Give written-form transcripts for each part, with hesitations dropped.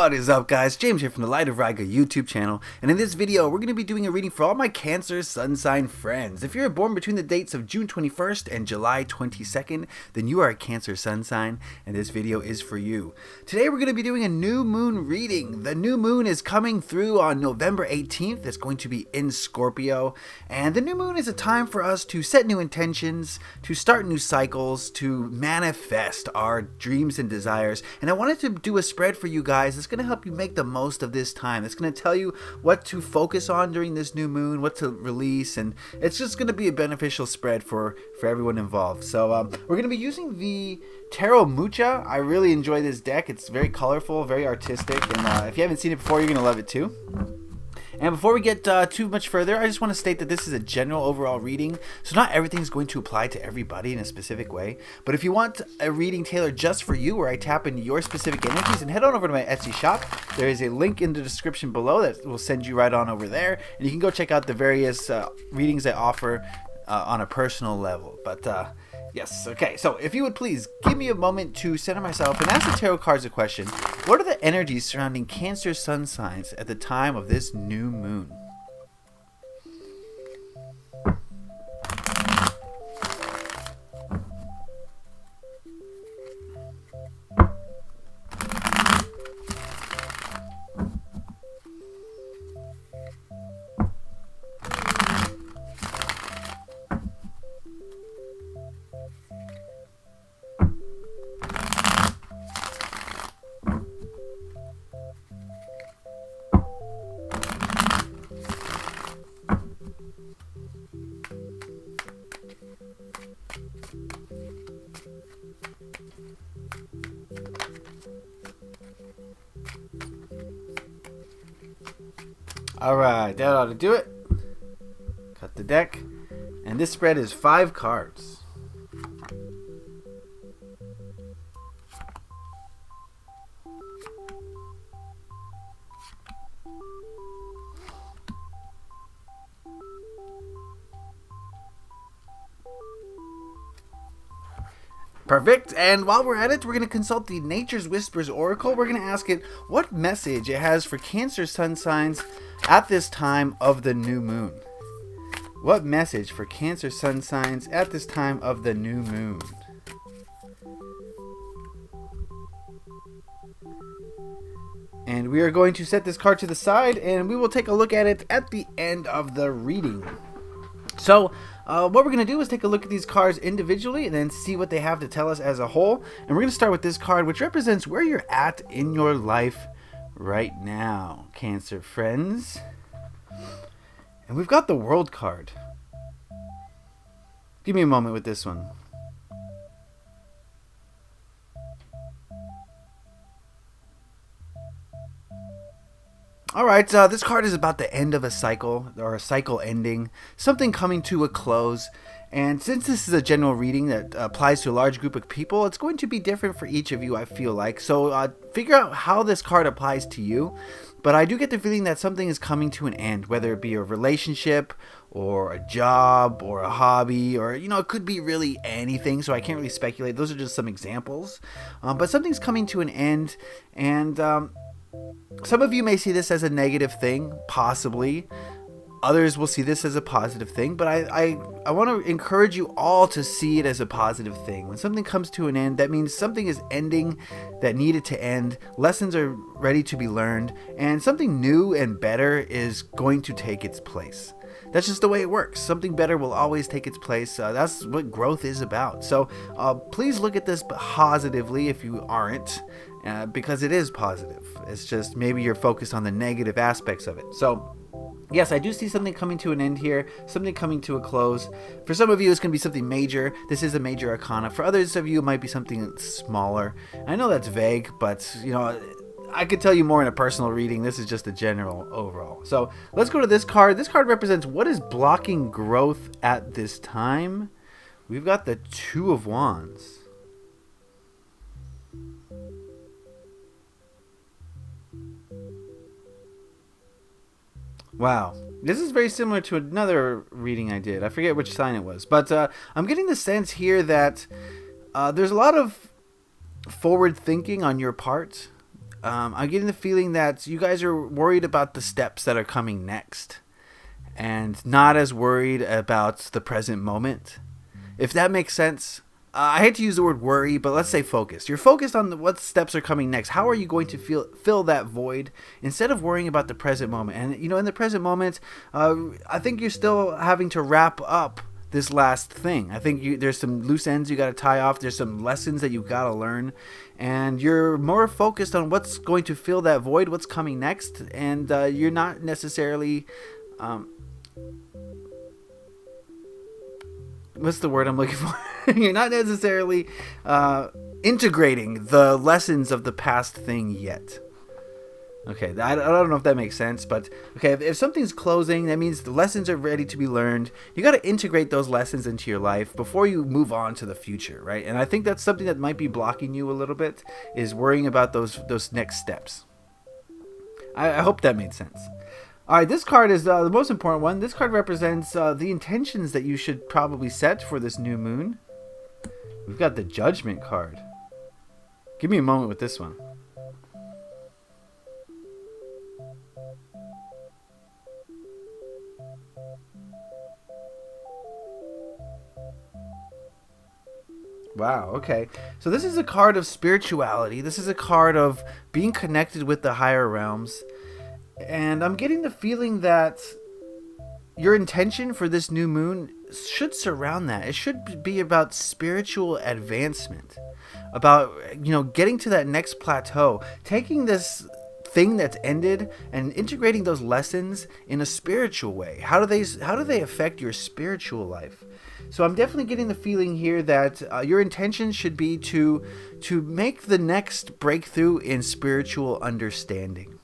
What is up, guys? James here from the Light of Riga YouTube channel, and in this video we're going to be doing a reading for all my Cancer sun sign friends. If you're born between the dates of June 21st and July 22nd, then you are a Cancer sun sign, and this video is for you. Today we're going to be doing a new moon reading. The new moon is coming through on November 18th. It's going to be in Scorpio, and the new moon is a time for us to set new intentions, to start new cycles, to manifest our dreams and desires. And I wanted to do a spread for you guys. It's going to help you make the most of this time. It's going to tell you what to focus on during this new moon, what to release, and it's just going to be a beneficial spread for everyone involved. So we're going to be using the Tarot Mucha. I really enjoy this deck. It's very colorful, very artistic, and if you haven't seen it before, you're going to love it too. And before we get too much further, I just want to state that this is a general overall reading, so not everything is going to apply to everybody in a specific way. But if you want a reading tailored just for you, where I tap into your specific energies, and head on over to my Etsy shop. There is a link in the description below that will send you right on over there, and you can go check out the various readings I offer on a personal level. But yes, okay, so if you would please give me a moment to center myself and ask the tarot cards a question. What are the energies surrounding Cancer sun signs at the time of this new moon? Alright, that ought to do it. Cut the deck. And this spread is 5 cards. Perfect. And while we're at it, we're going to consult the Nature's Whispers Oracle. We're going to ask it what message it has for Cancer sun signs at this time of the new moon. What message for Cancer sun signs at this time of the new moon? And we are going to set this card to the side, and we will take a look at it at the end of the reading. So what we're going to do is take a look at these cards individually and then see what they have to tell us as a whole. And we're going to start with this card, which represents where you're at in your life right now, Cancer friends. And we've got the World card. Give me a moment with this one. Alright, this card is about the end of a cycle, or a cycle ending, something coming to a close. And since this is a general reading that applies to a large group of people, it's going to be different for each of you, I feel like. So figure out how this card applies to you. But I do get the feeling that something is coming to an end, whether it be a relationship, or a job, or a hobby, or, you know, it could be really anything, so I can't really speculate. Those are just some examples. But something's coming to an end, and some of you may see this as a negative thing, possibly. Others will see this as a positive thing, but I want to encourage you all to see it as a positive thing. When something comes to an end, that means something is ending that needed to end. Lessons are ready to be learned, and something new and better is going to take its place. That's just the way it works. Something better will always take its place. That's what growth is about. So please look at this positively if you aren't, because it is positive. It's just maybe you're focused on the negative aspects of it. So yes, I do see something coming to an end here, something coming to a close. For some of you, it's going to be something major. This is a major arcana. For others of you, it might be something smaller. I know that's vague, but, you know, I could tell you more in a personal reading. This is just a general overall. So let's go to this card. This card represents what is blocking growth at this time. We've got the Two of Wands. Wow. This is very similar to another reading I did. I forget which sign it was. But I'm getting the sense here that there's a lot of forward thinking on your part. I'm getting the feeling that you guys are worried about the steps that are coming next and not as worried about the present moment. If that makes sense. I hate to use the word worry, but let's say focused. You're focused on what steps are coming next. How are you going to fill that void instead of worrying about the present moment? And, in the present moment, I think you're still having to wrap up this last thing. I think there's some loose ends you got to tie off. There's some lessons that you got to learn. And you're more focused on what's going to fill that void, what's coming next. And you're not necessarily... what's the word I'm looking for? You're not necessarily integrating the lessons of the past thing yet. Okay, I don't know if that makes sense, but okay, if something's closing, that means the lessons are ready to be learned. You got to integrate those lessons into your life before you move on to the future, right? And I think that's something that might be blocking you a little bit, is worrying about those next steps. I hope that made sense. All right, this card is the most important one. This card represents the intentions that you should probably set for this new moon. We've got the Judgment card. Give me a moment with this one. Wow, okay. So this is a card of spirituality. This is a card of being connected with the higher realms. And I'm getting the feeling that your intention for this new moon should surround that. It should be about spiritual advancement, about, getting to that next plateau, taking this thing that's ended and integrating those lessons in a spiritual way. How do they affect your spiritual life? So I'm definitely getting the feeling here that your intention should be to make the next breakthrough in spiritual understanding.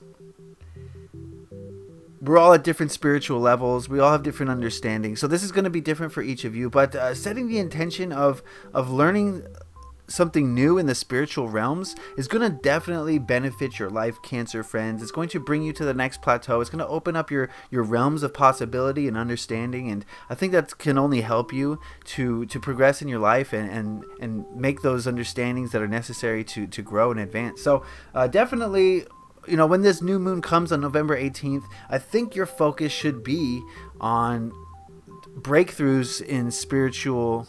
We're all at different spiritual levels. We all have different understandings. So this is going to be different for each of you. But setting the intention of learning something new in the spiritual realms is going to definitely benefit your life, Cancer friends. It's going to bring you to the next plateau. It's going to open up your realms of possibility and understanding. And I think that can only help you to progress in your life and make those understandings that are necessary to grow and advance. So definitely... when this new moon comes on November 18th, I think your focus should be on breakthroughs in spiritual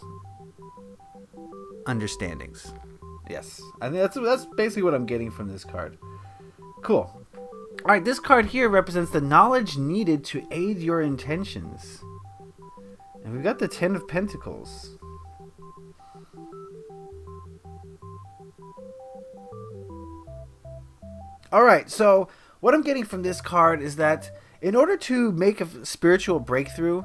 understandings. Yes, I think that's basically what I'm getting from this card. Cool. All right, this card here represents the knowledge needed to aid your intentions. And we've got the Ten of Pentacles. All right, so what I'm getting from this card is that in order to make a spiritual breakthrough,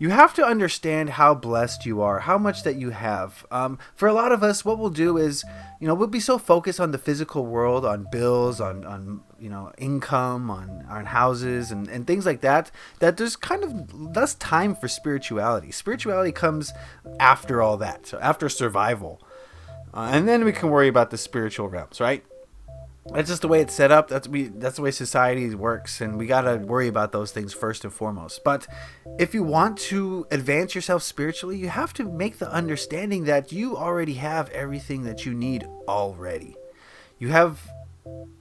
you have to understand how blessed you are, how much that you have. For a lot of us, what we'll do is, we'll be so focused on the physical world, on bills, on income, on houses and things like that, that there's kind of less time for spirituality. Spirituality comes after all that, so after survival. And then we can worry about the spiritual realms, right? That's just the way it's set up. That's the way society works, and we gotta worry about those things first and foremost. But if you want to advance yourself spiritually, you have to make the understanding that you already have everything that you need already. You have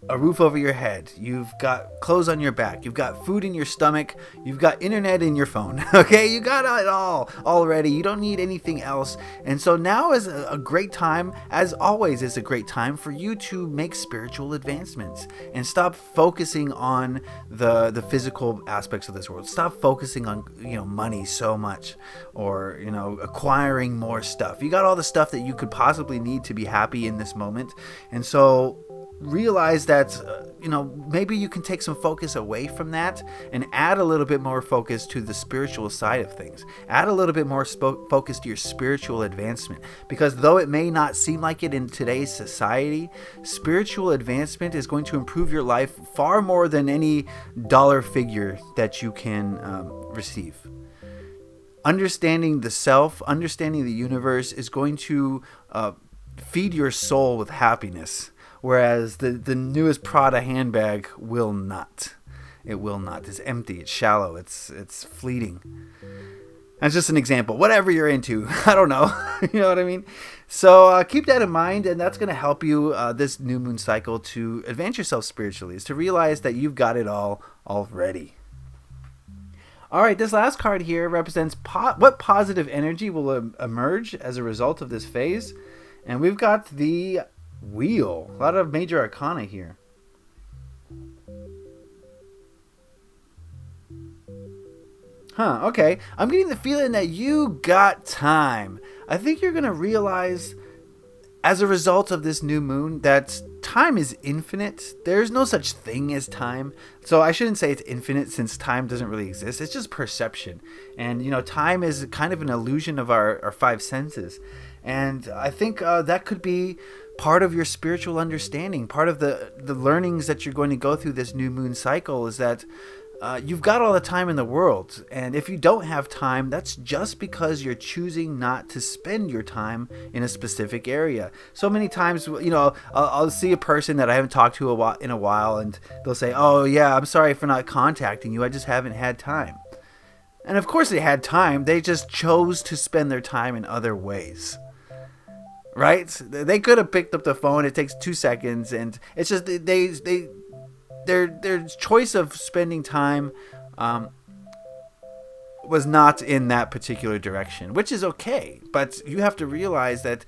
a roof over your head, you've got clothes on your back, you've got food in your stomach, you've got internet in your phone. Okay, you got it all already. You don't need anything else. And so now is a great time, as always is a great time, for you to make spiritual advancements and stop focusing on the physical aspects of this world. Stop focusing on money so much, or acquiring more stuff. You got all the stuff that you could possibly need to be happy in this moment. And so realize that maybe you can take some focus away from that and add a little bit more focus to the spiritual side of things. Add a little bit more focus to your spiritual advancement, because though it may not seem like it in today's society, spiritual advancement is going to improve your life far more than any dollar figure that you can receive. Understanding the self, understanding the universe is going to feed your soul with happiness. Whereas the newest Prada handbag will not. It will not. It's empty. It's shallow. It's fleeting. That's just an example. Whatever you're into, I don't know. You know what I mean? So keep that in mind, and that's going to help you this new moon cycle to advance yourself spiritually, is to realize that you've got it all already. All right, this last card here represents what positive energy will emerge as a result of this phase. And we've got the Wheel. A lot of major arcana here. Okay. I'm getting the feeling that you got time. I think you're going to realize as a result of this new moon that time is infinite. There's no such thing as time. So I shouldn't say it's infinite, since time doesn't really exist. It's just perception. And, time is kind of an illusion of our five senses. And I think that could be part of your spiritual understanding. Part of the learnings that you're going to go through this new moon cycle is that you've got all the time in the world. And if you don't have time, that's just because you're choosing not to spend your time in a specific area. So many times, I'll see a person that I haven't talked to in a while, and they'll say, "Oh yeah, I'm sorry for not contacting you. I just haven't had time." And of course they had time. They just chose to spend their time in other ways. Right? They could have picked up the phone. It takes 2 seconds, and it's just their choice of spending time was not in that particular direction, which is okay. But you have to realize that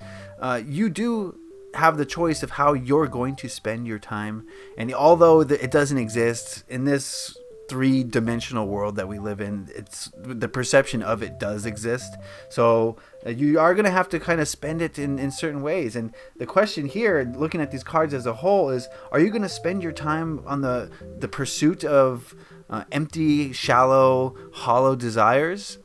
you do have the choice of how you're going to spend your time. And although it doesn't exist in this three-dimensional world that we live in, it's the perception of it does exist. So you are going to have to kind of spend it in certain ways. And the question here, looking at these cards as a whole, is: are you going to spend your time on the pursuit of empty, shallow, hollow desires?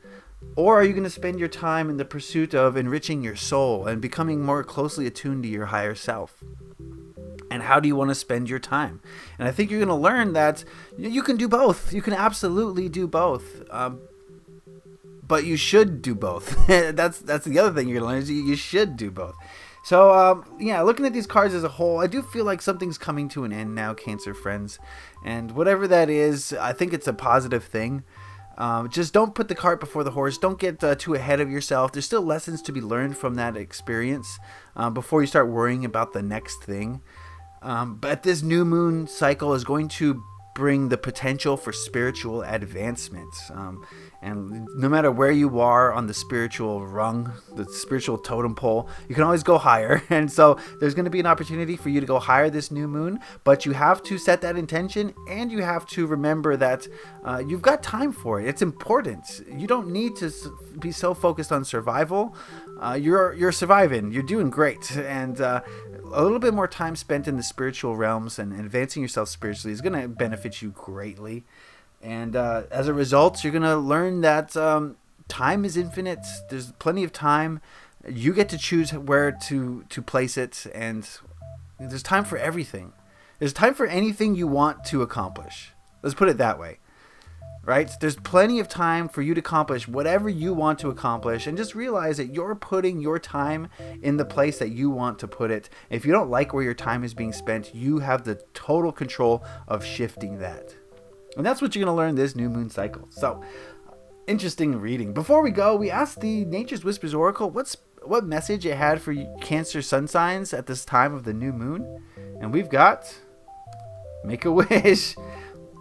Or are you going to spend your time in the pursuit of enriching your soul and becoming more closely attuned to your higher self? And how do you want to spend your time? And I think you're going to learn that you can do both. You can absolutely do both. But you should do both. That's the other thing you're going to learn, is you should do both. So, looking at these cards as a whole, I do feel like something's coming to an end now, Cancer friends. And whatever that is, I think it's a positive thing. Just don't put the cart before the horse. Don't get too ahead of yourself. There's still lessons to be learned from that experience before you start worrying about the next thing. But this new moon cycle is going to bring the potential for spiritual advancement. And no matter where you are on the spiritual rung, the spiritual totem pole, you can always go higher. And so there's going to be an opportunity for you to go higher this new moon, but you have to set that intention, and you have to remember that you've got time for it. It's important. You don't need to be so focused on survival. You're surviving. You're doing great. And a little bit more time spent in the spiritual realms and advancing yourself spiritually is going to benefit you greatly. And as a result, you're going to learn that time is infinite. There's plenty of time. You get to choose where to place it. And there's time for everything. There's time for anything you want to accomplish. Let's put it that way. Right? There's plenty of time for you to accomplish whatever you want to accomplish. And just realize that you're putting your time in the place that you want to put it. If you don't like where your time is being spent, you have the total control of shifting that. And that's what you're going to learn this new moon cycle. So, interesting reading. Before we go, we asked the Nature's Whispers Oracle what message it had for Cancer sun signs at this time of the new moon. And we've got make a wish.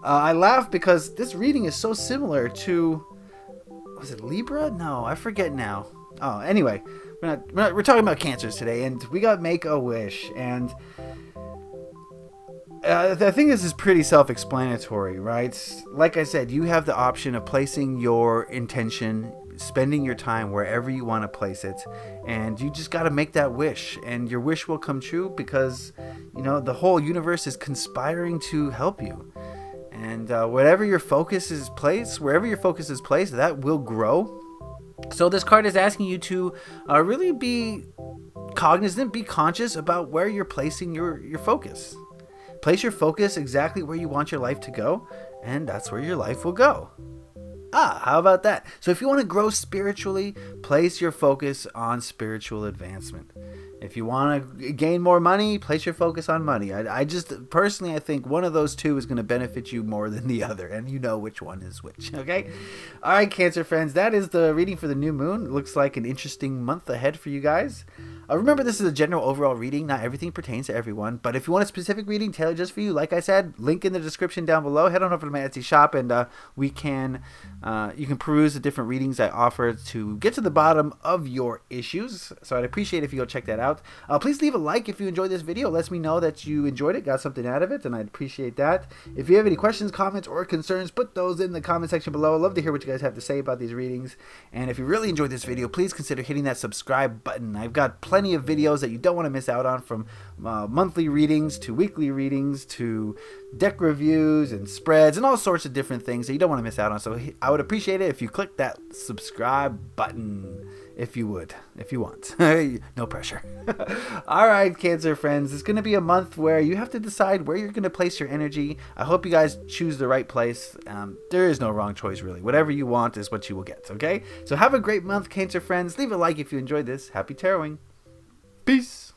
I laugh because this reading is so similar to, was it Libra? No, I forget now. Oh, anyway, we're talking about Cancers today, and we got make a wish. And I think this is pretty self-explanatory, right? Like I said, you have the option of placing your intention, spending your time wherever you want to place it, and you just got to make that wish, and your wish will come true because, the whole universe is conspiring to help you. And wherever your focus is placed, that will grow. So this card is asking you to really be cognizant, be conscious about where you're placing your focus. Place your focus exactly where you want your life to go, and that's where your life will go. How about that? So if you want to grow spiritually, place your focus on spiritual advancement. If you want to gain more money, place your focus on money. I just personally, I think one of those two is going to benefit you more than the other, and you know which one is which. Okay, all right, Cancer friends, that is the reading for the new moon. It looks like an interesting month ahead for you guys. Remember, this is a general overall reading. Not everything pertains to everyone, but if you want a specific reading tailored just for you, like I said, link in the description down below. Head on over to my Etsy shop, and you can peruse the different readings I offer to get to the bottom of your issues. So I'd appreciate if you go check that out. Please leave a like if you enjoyed this video. It lets me know that you enjoyed it, got something out of it, and I'd appreciate that. If you have any questions, comments, or concerns, put those in the comment section below. I'd love to hear what you guys have to say about these readings. And if you really enjoyed this video, please consider hitting that subscribe button. I've got plenty of videos that you don't want to miss out on, from monthly readings to weekly readings to deck reviews and spreads and all sorts of different things that you don't want to miss out on. So I would appreciate it if you click that subscribe button, if you want. No pressure. All right, Cancer friends, it's going to be a month where you have to decide where you're going to place your energy. I hope you guys choose the right place. There is no wrong choice, really. Whatever you want is what you will get, okay? So have a great month, Cancer friends. Leave a like if you enjoyed this. Happy taroting. Peace.